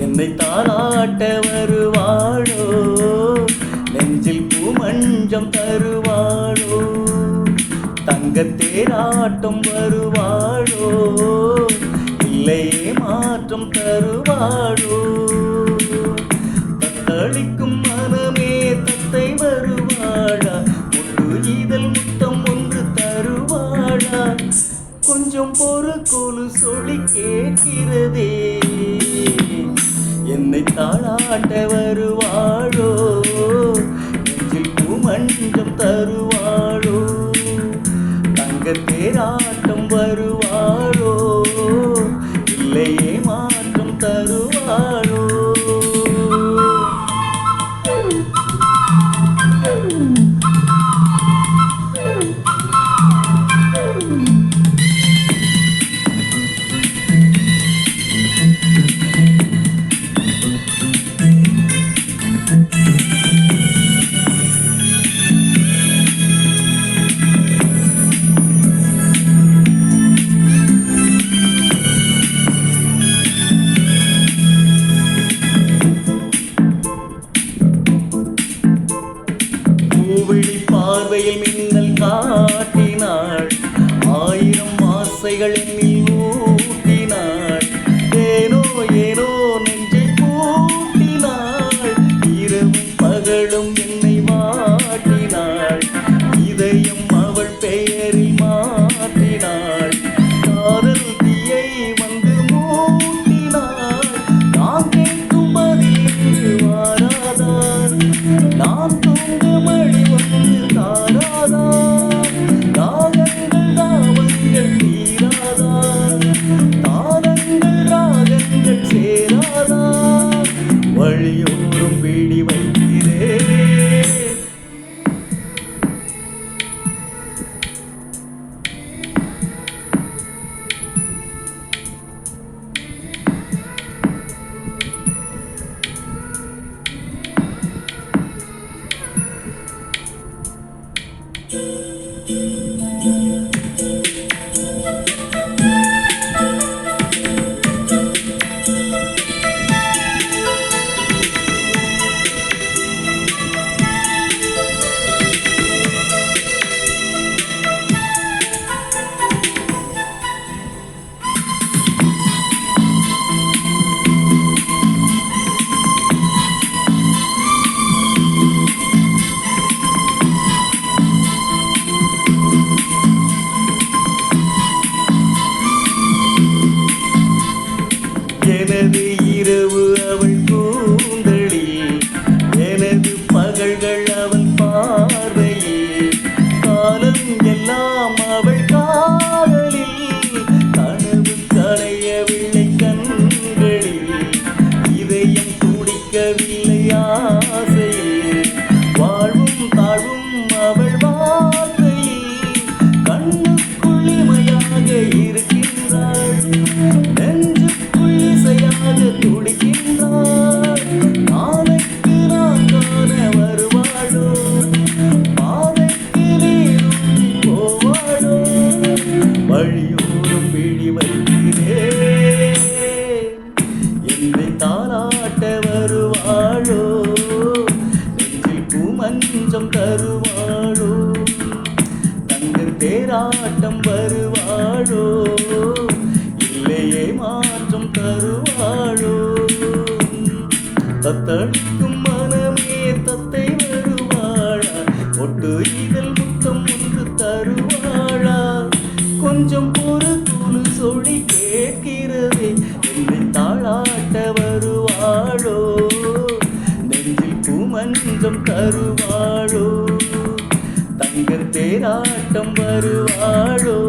என்னை தாளாட்ட வருவாளோ, நெஞ்சில் பூமஞ்சம் தருவாளோ, தங்கத்தேராட்டம் வருவாளோ, இல்லையே மாற்றம் தருவாளோ, தத்தளிக்கும் மனமே தத்தை வருவாளா, முட்டு இதழ் முத்தம் ஒன்று தருவாளா, கொஞ்சம் பொறுக்கொலு சொல்லி கேட்கிறதே, என்னை தாளாட்ட வருவாளோ, நெஞ்சில் பூமஞ்சம் தருவாளோ, தங்கத்தேராட்டம் வருவாளோ, இல்லையே மாற்றம் தருவாளோ. பூவிழி பார்வையில் மின்னல் காட்டினாள், ஆயிரம் ஆசைகள் என்னில் ஊட்டினாள், ஏனோ ஏனோ நெஞ்சை பூட்டினாள், இரவும் பகலும் என்னை வாட்டினாள், இதயம் அவள் பெயரில் மாற்றினாள், காதல் தீயை வந்து மூட்டினாள், நான் கேட்கும் பதில் வாராதான், நான் தூங்க மழை வந்து தாராதா, ராகங்கள் ராவங்கள் தீராதா, தாளங்கள் ராகங்கள் சேராதா, வழியோரும் பிடி வைக்கிறேன். எனது இரவு அவள் கூந்தலில், எனது பகல்கள் அவள் பார்வையில், காலம் எல்லாம் அவள் காதலில், கனவு களையவில்லை கண்களில், இதயம் துடிக்கவில்லை ஆசையில், வாழ்வும் தாழ்வும் அவள் வார்த்தையில், கண்ணுக்குள் இமையாக இருக்கின்றாள், நெஞ்சுக்குள் இசையாக துடிக்கின்றாள், நாளைக்கு நான் காண வருவாளோ, பாதைக்கு நீரூற்றி போவாளோ, வழியோரும் பிடி வைக்கிறேன். என்னை தாளாட்ட வருவாளோ, நெஞ்சில் பூமஞ்சம் தருவாளோ, தங்கத்தேராட்டம் வருவாளோ, இல்லையே மாற்றம் தருவாளோ, தத்தளிக்கும் மனமே தத்தை வருவாளா, ஒட்டு இதழ் முத்தம் ஒன்று தருவாளா, கொஞ்சம் பொறுக்கொலு சொல்லி கேட்கிறதே, என்னை தாளாட்ட வருவாளோ, நெஞ்சில் பூமஞ்சம் தருவாளோ, தங்கத்தேராட்டம் வருவாளோ.